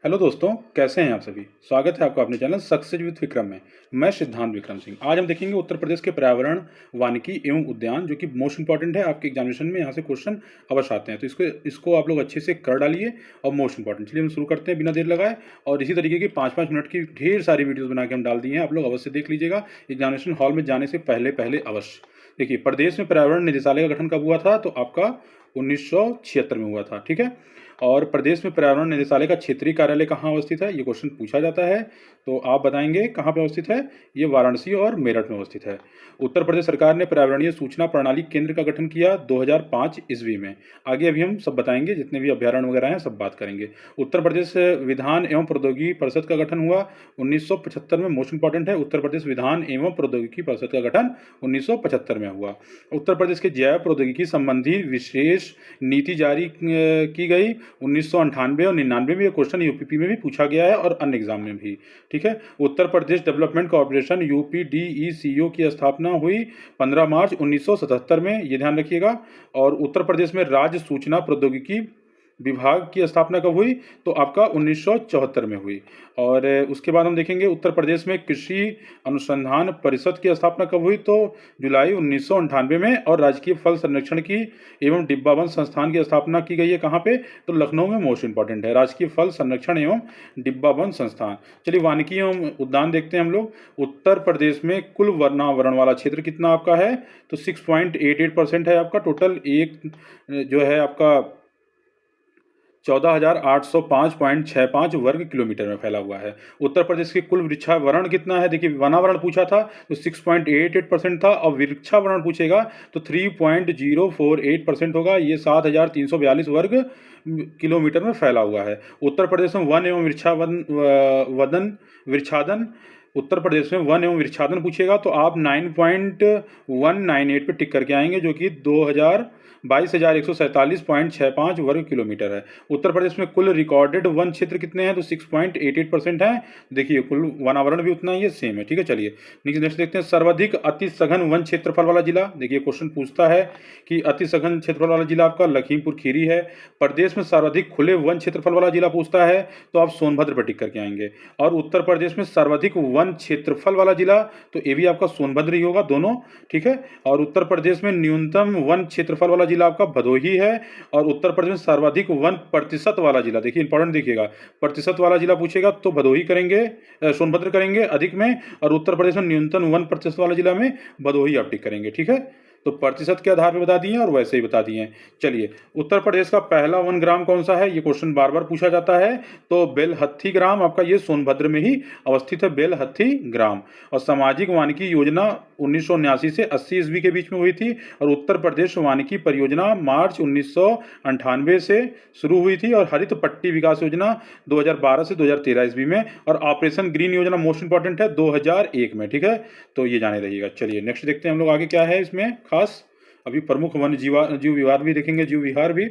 Hello दोस्तों, कैसे हैं आप सभी। स्वागत है आपका अपने चैनल सक्सेस विद विक्रम में। मैं सिद्धांत विक्रम सिंह। आज हम देखेंगे उत्तर प्रदेश के पर्यावरण, वानिकी एवं उद्यान, जो कि मोस्ट इंपॉर्टेंट है। आपके एग्जामिनेशन में यहाँ से क्वेश्चन अवश्य आते हैं, तो इसको आप लोग अच्छे से कर डालिए। और मोस्ट इंपॉर्टेंट, चलिए हम शुरू करते हैं बिना देर लगाए। और इसी तरीके की 5-5 मिनट की ढेर सारी वीडियोज़ बना के हम डाल दिए हैं, आप लोग अवश्य देख लीजिएगा एग्जामिनेशन हॉल में जाने से पहले पहले अवश्य। देखिए, प्रदेश में पर्यावरण निदेशालय का गठन कब हुआ था? तो आपका 1976 में हुआ था। ठीक है। और प्रदेश में पर्यावरण निदेशालय का क्षेत्रीय कार्यालय कहाँ अवस्थित है? ये क्वेश्चन पूछा जाता है, तो आप बताएंगे कहाँ पे अवस्थित है। ये वाराणसी और मेरठ में अवस्थित है। उत्तर प्रदेश सरकार ने पर्यावरणीय सूचना प्रणाली केंद्र का गठन किया 2005 ईस्वी में। आगे अभी हम सब बताएंगे, जितने भी अभ्यारण्य वगैरह हैं सब बात करेंगे। उत्तर प्रदेश विधान एवं प्रौद्योगिकी परिषद का गठन हुआ 1975 में। मोस्ट इंपॉर्टेंट है, उत्तर प्रदेश विधान एवं प्रौद्योगिकी परिषद का गठन 1975 में हुआ। उत्तर प्रदेश के जैव प्रौद्योगिकी संबंधी विशेष नीति जारी की गई 1998 और 99 में। ये क्वेश्चन यूपीपी में भी पूछा गया है और अन्य एग्जाम में भी। ठीक है। उत्तर प्रदेश डेवलपमेंट कॉर्पोरेशन यूपीडीईसीओ की स्थापना हुई 15 मार्च 1977 में, ये ध्यान रखिएगा। और उत्तर प्रदेश में राज्य सूचना प्रौद्योगिकी विभाग की स्थापना कब हुई? तो आपका 1974 में हुई। और उसके बाद हम देखेंगे उत्तर प्रदेश में कृषि अनुसंधान परिषद की स्थापना कब हुई? तो जुलाई 1998 में। और राजकीय फल संरक्षण की एवं डिब्बाबंद संस्थान की स्थापना की गई है कहाँ पे? तो लखनऊ में। मोस्ट इंपॉर्टेंट है, राजकीय फल संरक्षण एवं डिब्बाबंद संस्थान। चलिए, वानिकी एवं उद्यान देखते हैं हम लोग। उत्तर प्रदेश में कुल वर्णावरण वाला क्षेत्र कितना आपका है? तो 6.88% है आपका टोटल। एक जो है आपका 14,805.65 वर्ग किलोमीटर में फैला हुआ है। उत्तर प्रदेश के कुल वृक्षावरण कितना है? देखिए, वनावरण पूछा था तो 6.88% था, और वृक्षावरण पूछेगा तो 3.048% होगा। ये 7,342 वर्ग किलोमीटर में फैला हुआ है। उत्तर प्रदेश में वन एवं वृक्षादन उत्तर प्रदेश में वन एवं वृक्षादन पूछेगा तो आप 9.198 पे टिक करके आएंगे, जो कि 22,147.65 वर्ग किलोमीटर है। उत्तर प्रदेश में कुल रिकॉर्डेड वन क्षेत्र कितने हैं? तो 6.88% है। देखिए, कुल वनावरण भी उतना ही है, सेम है। ठीक है। चलिए नेक्स्ट देखते हैं। सर्वाधिक अति सघन वन क्षेत्रफल वाला जिला। देखिए, क्वेश्चन पूछता है कि अति सघन क्षेत्रफल वाला जिला आपका लखीमपुर खीरी है। प्रदेश में सर्वाधिक खुले वन क्षेत्रफल वाला जिला पूछता है तो आप सोनभद्र पर टिक करके आएंगे। और उत्तर प्रदेश में सर्वाधिक वन क्षेत्रफल वाला जिला, तो ये भी आपका सोनभद्र ही होगा, दोनों। ठीक है। और उत्तर प्रदेश में न्यूनतम वन क्षेत्रफल वाला जिला आपका भदोही है। और उत्तर प्रदेश में सर्वाधिक वन प्रतिशत वाला जिला, देखिए इंपॉर्टेंट देखिएगा, प्रतिशत वाला जिला पूछेगा तो भदोही करेंगे, सोनभद्र करेंगे अधिक में। और उत्तर प्रदेश में न्यूनतम वन प्रतिशत वाला जिला में भदोही आप टिक करेंगे। ठीक है। तो प्रतिशत के आधार पर बता दिए और वैसे ही बता दिए। चलिए, उत्तर प्रदेश का पहला वन ग्राम कौन सा है? ये क्वेश्चन बार बार पूछा जाता है। तो बेलहत्थी ग्राम आपका ये सोनभद्र में ही अवस्थित है, बेलहत्थी ग्राम। और सामाजिक वानिकी योजना 1979 से 80 ईस्वी के बीच में हुई थी। और उत्तर प्रदेश वानिकी परियोजना मार्च 1998 से शुरू हुई थी। और हरित पट्टी विकास योजना 2012 से 2013 ईस्वी में। और ऑपरेशन ग्रीन योजना मोस्ट इंपॉर्टेंट है 2001 में। ठीक है। तो ये जाने रहिएगा। चलिए नेक्स्ट देखते हैं हम लोग आगे क्या है इसमें खास। अभी प्रमुख वन जीव विहार भी देखेंगे, जीव विहार भी।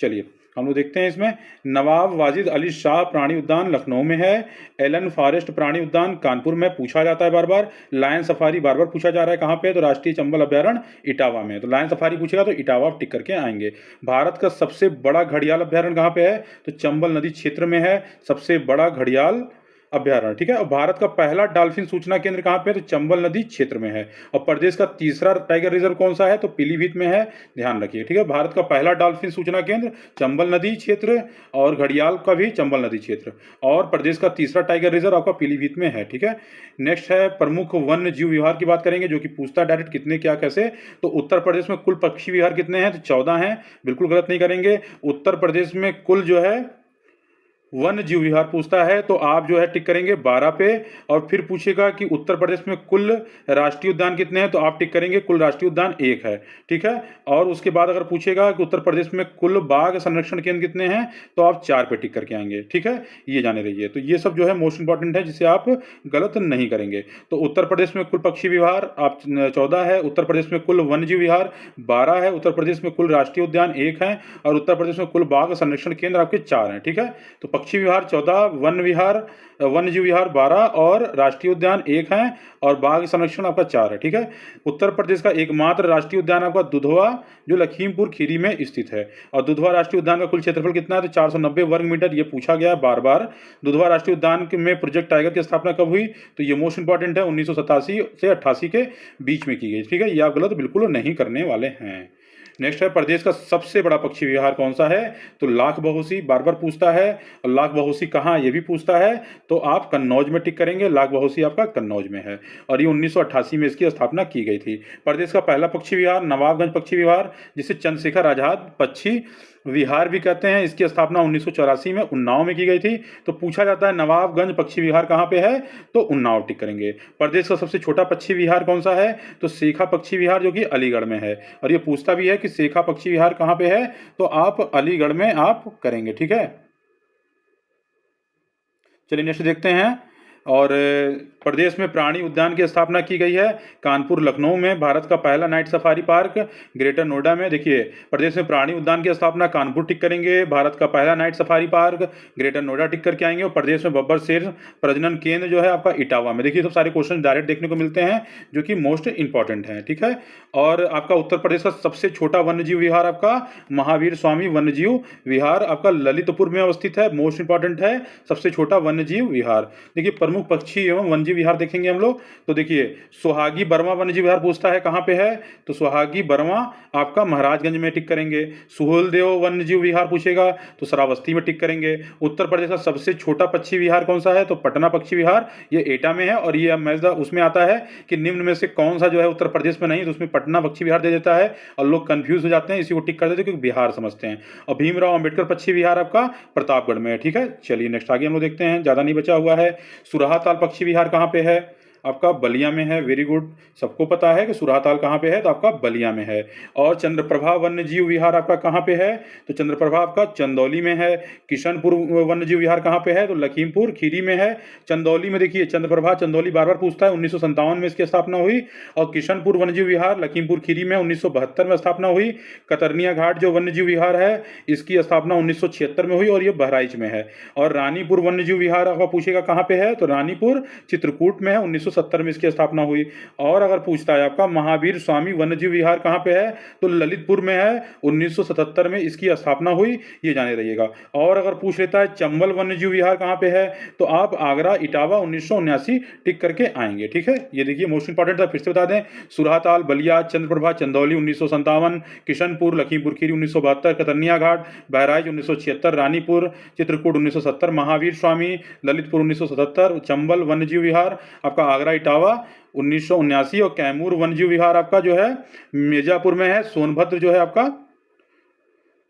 चलिए हम लोग देखते हैं इसमें। नवाब वाजिद अली शाह प्राणी उद्यान लखनऊ में है। एलन फॉरेस्ट प्राणी उद्यान कानपुर में पूछा जाता है बार बार। लायन सफारी बार बार पूछा जा रहा है कहाँ पे? तो राष्ट्रीय चंबल अभ्यारण्य इटावा में। तो लायन सफारी पूछेगा तो इटावा टिक करके आएंगे। भारत का सबसे बड़ा घड़ियाल अभ्यारण्य कहाँ पे है? तो चंबल नदी क्षेत्र में है सबसे बड़ा घड़ियाल अभ्यारण्य। ठीक है। और भारत का पहला डॉल्फिन सूचना केंद्र कहाँ पे है? तो चंबल नदी क्षेत्र में है। और प्रदेश का तीसरा टाइगर रिजर्व कौन सा है? तो पीलीभीत में है, ध्यान रखिए। ठीक है। भारत का पहला डॉल्फिन सूचना केंद्र चंबल नदी क्षेत्र, और घड़ियाल का भी चंबल नदी क्षेत्र। और प्रदेश का तीसरा टाइगर रिजर्व आपका पीलीभीत में है। ठीक है। नेक्स्ट है प्रमुख वन्य जीव विहार की बात करेंगे, जो कि पूछता है डायरेक्ट कितने क्या कैसे। तो उत्तर प्रदेश में कुल पक्षी विहार कितने हैं? तो 14 हैं, बिल्कुल गलत नहीं करेंगे। उत्तर प्रदेश में कुल जो है वन जीव विहार पूछता है तो आप जो है टिक करेंगे 12 पे। और फिर पूछेगा कि उत्तर प्रदेश में कुल राष्ट्रीय उद्यान कितने हैं, तो आप टिक करेंगे कुल राष्ट्रीय उद्यान 1 है। ठीक है। और उसके बाद अगर पूछेगा कि उत्तर प्रदेश में कुल बाघ संरक्षण केंद्र कितने हैं, तो आप 4 पे टिक करके आएंगे। ठीक है। ये जाने रहिए। तो ये सब जो है मोस्ट इंपॉर्टेंट है, जिसे आप गलत नहीं करेंगे। तो उत्तर प्रदेश में कुल पक्षी विहार आप 14 है। उत्तर प्रदेश में कुल वन जीव विहार 12 है। उत्तर प्रदेश में कुल राष्ट्रीय उद्यान 1 है। और उत्तर प्रदेश में कुल बाघ संरक्षण केंद्र आपके 4 हैं। ठीक है। तो पक्षी विहार 14, वन विहार वन्यजीव विहार 12 और राष्ट्रीय उद्यान 1 है और बाघ संरक्षण आपका 4 है। ठीक है। उत्तर प्रदेश का एकमात्र राष्ट्रीय उद्यान आपका दुधवा जो लखीमपुर खीरी में स्थित है। और दुधवा राष्ट्रीय उद्यान का कुल क्षेत्रफल कितना है? तो 490 वर्ग मीटर। ये पूछा गया है बार बार। दुधवा राष्ट्रीय उद्यान में प्रोजेक्ट टाइगर की स्थापना कब हुई? तो ये मोस्ट इंपॉर्टेंट है, 1987 से 88 के बीच में की गई। ठीक है, ये आप गलत बिल्कुल नहीं करने वाले हैं। नेक्स्ट है, प्रदेश का सबसे बड़ा पक्षी विहार कौन सा है? तो लाख बहोसी बार बार पूछता है। और लाख बहोसी कहाँ, ये भी पूछता है। तो आप कन्नौज में टिक करेंगे, लाख बहोसी आपका कन्नौज में है और ये 1988 में इसकी स्थापना की गई थी। प्रदेश का पहला पक्षी विहार नवाबगंज पक्षी विहार, जिसे चंद्रशेखर आजाद पक्षी विहार भी कहते हैं, इसकी स्थापना 1984 में उन्नाव में की गई थी। तो पूछा जाता है नवाबगंज पक्षी विहार कहाँ पे है? तो उन्नाव टिक करेंगे। प्रदेश का सबसे छोटा पक्षी विहार कौन सा है? तो सेखा पक्षी विहार, जो कि अलीगढ़ में है। और ये पूछता भी है कि सेखा पक्षी विहार कहाँ पे है? तो आप अलीगढ़ में आप करेंगे। ठीक है, चलिए नेक्स्ट देखते हैं। और प्रदेश में प्राणी उद्यान की स्थापना की गई है कानपुर लखनऊ में। भारत का पहला night safari park Greater Noida में। देखिए, प्रदेश में प्राणी उद्यान की स्थापना कानपुर टिक करेंगे। भारत का पहला night safari park Greater Noida tick करके आएंगे। और प्रदेश में बब्बर शेर प्रजनन केंद्र जो है आपका इटावा में। देखिए, सब सारे क्वेश्चन डायरेक्ट देखने को मिलते हैं जो कि मोस्ट इंपॉर्टेंट हैं। ठीक है, और आपका उत्तर प्रदेश का सबसे छोटा वन्यजीव विहार आपका महावीर स्वामी वन्यजीव विहार आपका ललितपुर में अवस्थित है। मोस्ट इंपॉर्टेंट है, सबसे छोटा वन्यजीव विहार। देखिए, प्रमुख पक्षी एवं वन्यजीव विहार देखेंगे हम लोग। तो देखिए, सुहागी बर्मा वन्यजीव विहार पूछता है कहाँ पे है? तो सुहागी बर्मा आपका महाराजगंज में टिक करेंगे। सुहेलदेव वन्यजीव विहार पूछेगा तो श्रावस्ती में टिक करेंगे। उत्तर प्रदेश का सबसे छोटा पक्षी विहार कौन सा है? तो पटना पक्षी विहार, ये एटा में है। और ये उसमें आता है कि निम्न में से कौन सा जो है उत्तर प्रदेश में नहीं, तो उसमें पटना पक्षी विहार दे देता है और लोग कंफ्यूज हो जाते हैं, इसी को टिक कर देते हैं क्योंकि बिहार समझते हैं। और भीमराव अंबेडकर पक्षी विहार आपका प्रतापगढ़ में है। ठीक है, चलिए नेक्स्ट आगे हम लोग देखते हैं, ज्यादा नहीं बचा हुआ है। सुरहाताल पक्षी विहार कहाँ पे है? आपका बलिया में है। वेरी गुड, सबको पता है कि सुरहाताल कहाँ पे है? तो आपका बलिया में है। और चंद्रप्रभा वन्यजीव विहार आपका कहाँ पे है? तो चंद्रप्रभा आपका चंदौली में है। किशनपुर वन्यजीव विहार कहाँ पे है? तो लखीमपुर खीरी में है। चंदौली में देखिए, चंद्रप्रभा चंदौली बार बार पूछता है, 1957 में इसकी स्थापना हुई। और किशनपुर वन्यजीव विहार लखीमपुर खीरी में 1972 में स्थापना हुई। कतरनिया घाट जो वन्यजीव विहार है, इसकी स्थापना 1976 में हुई और ये बहराइच में है। और रानीपुर वन्यजीव विहार आपका पूछेगा कहाँ पे है? तो रानीपुर चित्रकूट में है, 1970 में इसकी स्थापना हुई। और अगर पूछता है आपका महावीर स्वामी वन्यजीव विहार कहाँ पे है? तो ललितपुर में है, 1977 में इसकी स्थापना हुई, ये जाने रहिएगा। और अगर पूछ लेता है चंबल वन्यजीव विहार कहाँ पे है? तो आप आगरा इटावा 1979 टिक करके आएंगे। ठीक है, ये देखिए मोस्ट इंपॉर्टेंट था, फिर से बता दें। सुरहाताल, बलिया, चंद्रप्रभा, चंदौली 1957, किशनपुर लखीमपुर खीरी 1972, कतरनिया घाट बहराइच 1976, रानीपुर चित्रकूट 1970, महावीर स्वामी ललितपुर 1977, चंबल वन्यजीव विहार आपका आगरा इटावा 1979 और कैमूर वन्यजीव विहार आपका जो है मिर्जापुर में है। सोनभद्र जो है आपका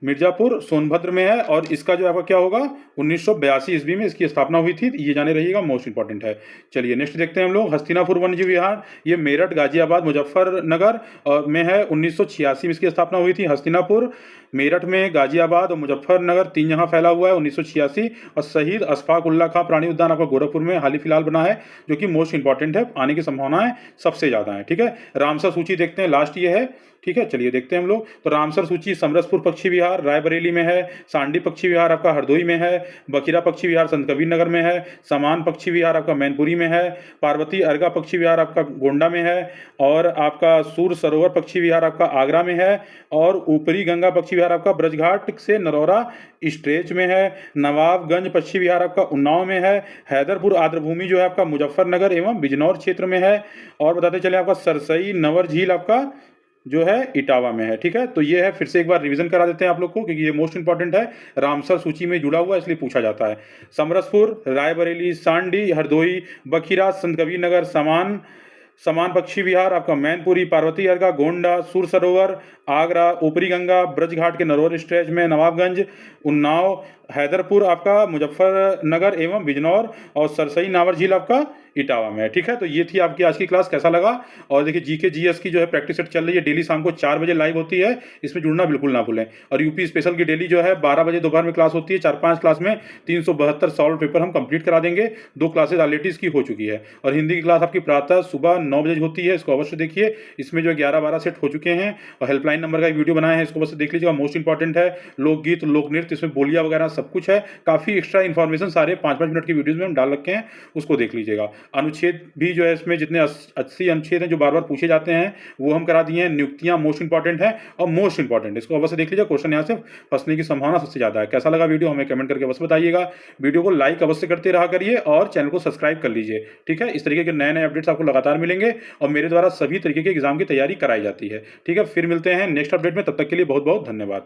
मिर्जापुर सोनभद्र में है और इसका जो आपका क्या होगा 1982 ईस्वी में इसकी स्थापना हुई थी, ये जाने रहिएगा, मोस्ट इंपॉर्टेंट है। चलिए नेक्स्ट देखते हैं हम लोग। हस्तिनापुर वन्यजीव विहार, ये मेरठ गाजियाबाद मुजफ्फरनगर में है, 1986 में इसकी स्थापना हुई थी। हस्तिनापुर मेरठ में, गाजियाबाद और मुजफ्फरनगर 3 जगह फैला हुआ है, 1986। और शहीद अशफाक उल्ला खां प्राणी उद्यान आपका गोरखपुर में हाल ही फिलहाल बना है, जो कि मोस्ट इंपॉर्टेंट है, आने की संभावनाएं सबसे ज्यादा है। ठीक है, रामसर सूची देखते हैं, लास्ट ये है। ठीक है, चलिए देखते हैं हम लोग। तो रामसर सूची समरसपुर पक्षी विहार रायबरेली में है, सांडी पक्षी विहार आपका हरदोई में है, बखीरा पक्षी विहार संत कबीर नगर में है, समान पक्षी विहार आपका मैनपुरी में है, पार्वती अर्गा पक्षी विहार आपका गोंडा में है, और आपका सूर सरोवर पक्षी विहार आपका आगरा में है, और ऊपरी गंगा पक्षी विहार आपका ब्रजघाट से नरौरा स्ट्रेच में है, नवाबगंज पक्षी विहार आपका उन्नाव में है, हैदरपुर आर्द्रभूमि जो है आपका मुजफ्फरनगर एवं बिजनौर क्षेत्र में है, और बताते चले आपका सरसई नवर झील आपका जो है इटावा में है। ठीक है, तो ये है, फिर से एक बार रिवीजन करा देते हैं आप लोग को क्योंकि ये मोस्ट इंपॉर्टेंट है, रामसर सूची में जुड़ा हुआ इसलिए पूछा जाता है। समरसपुर, रायबरेली, सांडी, हरदोई, बखीरा, संत कबीर नगर, समान पक्षी विहार आपका मैनपुरी, पार्वती अर्गा, गोंडा, सूर सरोवर, आगरा, ऊपरी गंगा, ब्रजघाट के नरौर स्ट्रेच में, नवाबगंज, उन्नाव, हैदरपुर आपका मुजफ्फरनगर एवं बिजनौर, और सरसई नावर झील आपका इटावा में है। ठीक है, तो ये थी आपकी आज की क्लास, कैसा लगा? और देखिए जीके जीएस की जो है प्रैक्टिस सेट चल रही है, डेली शाम को 4 बजे लाइव होती है, इसमें जुड़ना बिल्कुल ना भूलें। और यूपी स्पेशल की डेली जो है 12 बजे दोपहर में क्लास होती है, 4-5 क्लास में 372 सॉल्व पेपर हम कंप्लीट करा देंगे। 2 क्लासेज ऑलरेडी इसकी हो चुकी है। और हिंदी की क्लास आपकी प्रातः सुबह 9 बजे होती है, इसको अवश्य देखिए, इसमें जो 11-12 सेट हो चुके हैं। और हेल्पलाइन नंबर का एक वीडियो बनाया है, इसको अवश्य देख लीजिएगा, मोस्ट इंपॉर्टेंट है। लोकगीत, लोक नृत्य, इसमें बोलियां वगैरह सब कुछ है, काफ़ी एक्स्ट्रा इन्फॉर्मेशन सारे 5-5 मिनट की वीडियोज़ में हम डाल रखे हैं, उसको देख लीजिएगा। अनुच्छेद भी जो है इसमें जितने 80 अनुच्छेद हैं जो बार-बार पूछे जाते हैं, वो हम करा दिए हैं। नियुक्तियाँ मोस्ट इंपॉर्टेंट है और मोस्ट इंपॉर्टेंट, इसको अवश्य देख लीजिए, क्वेश्चन यहाँ से फंसने की संभावना सबसे ज़्यादा है। कैसा लगा वीडियो हमें कमेंट करके अवश्य बताइएगा। वीडियो को लाइक अवश्य करते रहा करिए और चैनल को सब्सक्राइब कर लीजिए, ठीक है? इस तरीके के नए-नए अपडेट्स आपको लगातार मिलेंगे और मेरे द्वारा सभी तरीके के एग्जाम की तैयारी कराई जाती है, ठीक है? फिर मिलते हैं नेक्स्ट अपडेट में, तब तक के लिए बहुत-बहुत धन्यवाद।